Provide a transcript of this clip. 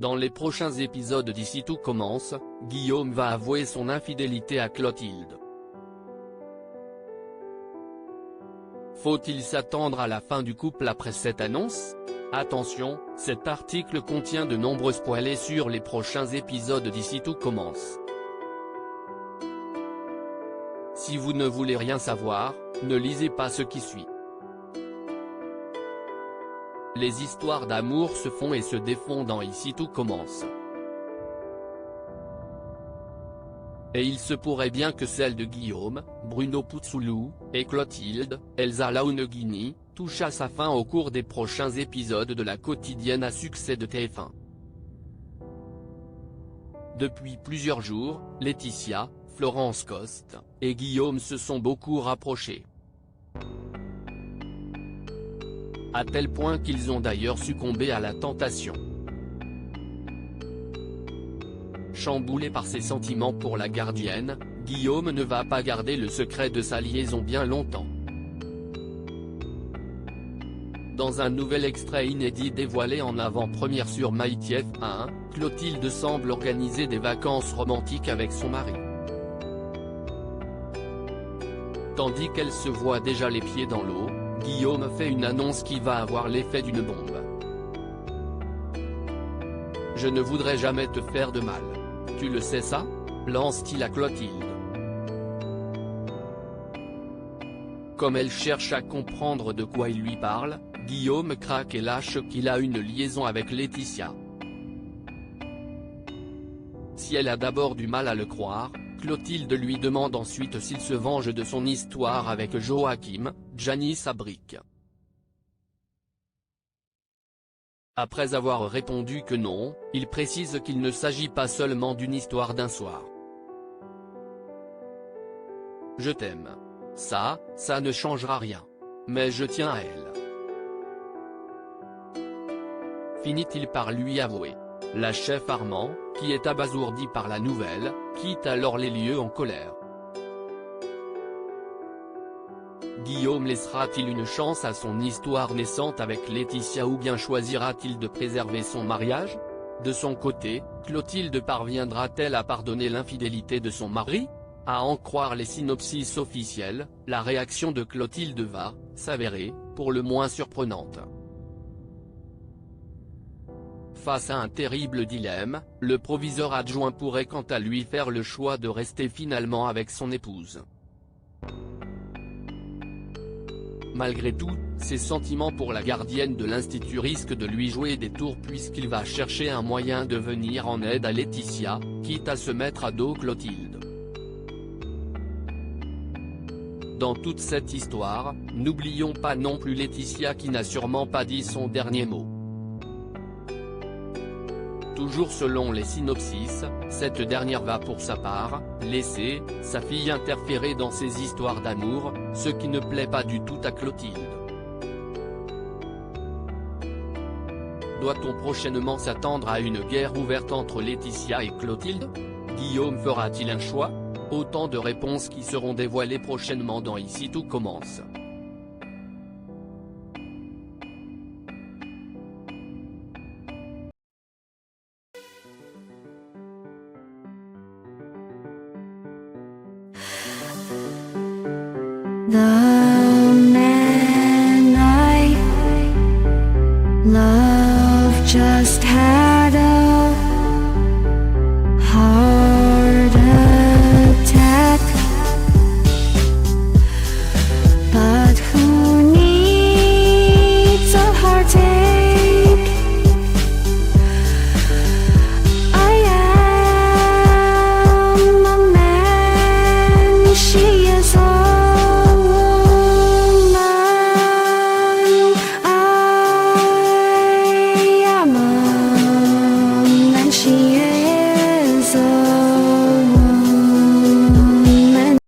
Dans les prochains épisodes d'Ici tout commence, Guillaume va avouer son infidélité à Clotilde. Faut-il s'attendre à la fin du couple après cette annonce? Attention, cet article contient de nombreux spoilers sur les prochains épisodes d'Ici tout commence. Si vous ne voulez rien savoir, ne lisez pas ce qui suit. Les histoires d'amour se font et se défont dans Ici tout commence. Et il se pourrait bien que celle de Guillaume, Bruno Puzzolo, et Clotilde, Elsa Launeghini, touche à sa fin au cours des prochains épisodes de la quotidienne à succès de TF1. Depuis plusieurs jours, Laetitia, Florence Coste, et Guillaume se sont beaucoup rapprochés. À tel point qu'ils ont d'ailleurs succombé à la tentation. Chamboulé par ses sentiments pour la gardienne, Guillaume ne va pas garder le secret de sa liaison bien longtemps. Dans un nouvel extrait inédit dévoilé en avant-première sur MyTF1, Clotilde semble organiser des vacances romantiques avec son mari. Tandis qu'elle se voit déjà les pieds dans l'eau, Guillaume fait une annonce qui va avoir l'effet d'une bombe. « Je ne voudrais jamais te faire de mal. Tu le sais ça ?» lance-t-il à Clotilde. Comme elle cherche à comprendre de quoi il lui parle, Guillaume craque et lâche qu'il a une liaison avec Laetitia. Si elle a d'abord du mal à le croire, Clotilde lui demande ensuite s'il se venge de son histoire avec Joachim, Gianni Sabric. Après avoir répondu que non, il précise qu'il ne s'agit pas seulement d'une histoire d'un soir. « Je t'aime. Ça ne changera rien. Mais je tiens à elle. » Finit-il par lui avouer. La chef Armand, qui est abasourdi par la nouvelle, quitte alors les lieux en colère. Guillaume laissera-t-il une chance à son histoire naissante avec Laetitia ou bien choisira-t-il de préserver son mariage? De son côté, Clotilde parviendra-t-elle à pardonner l'infidélité de son mari? À en croire les synopsis officiels, la réaction de Clotilde va s'avérer, pour le moins surprenante. Face à un terrible dilemme, le proviseur adjoint pourrait quant à lui faire le choix de rester finalement avec son épouse. Malgré tout, ses sentiments pour la gardienne de l'Institut risquent de lui jouer des tours puisqu'il va chercher un moyen de venir en aide à Laetitia, quitte à se mettre à dos Clotilde. Dans toute cette histoire, n'oublions pas non plus Laetitia qui n'a sûrement pas dit son dernier mot. Toujours selon les synopsis, cette dernière va pour sa part, laisser sa fille interférer dans ses histoires d'amour, ce qui ne plaît pas du tout à Clotilde. Doit-on prochainement s'attendre à une guerre ouverte entre Laetitia et Clotilde? Guillaume fera-t-il un choix? Autant de réponses qui seront dévoilées prochainement dans Ici tout commence. 나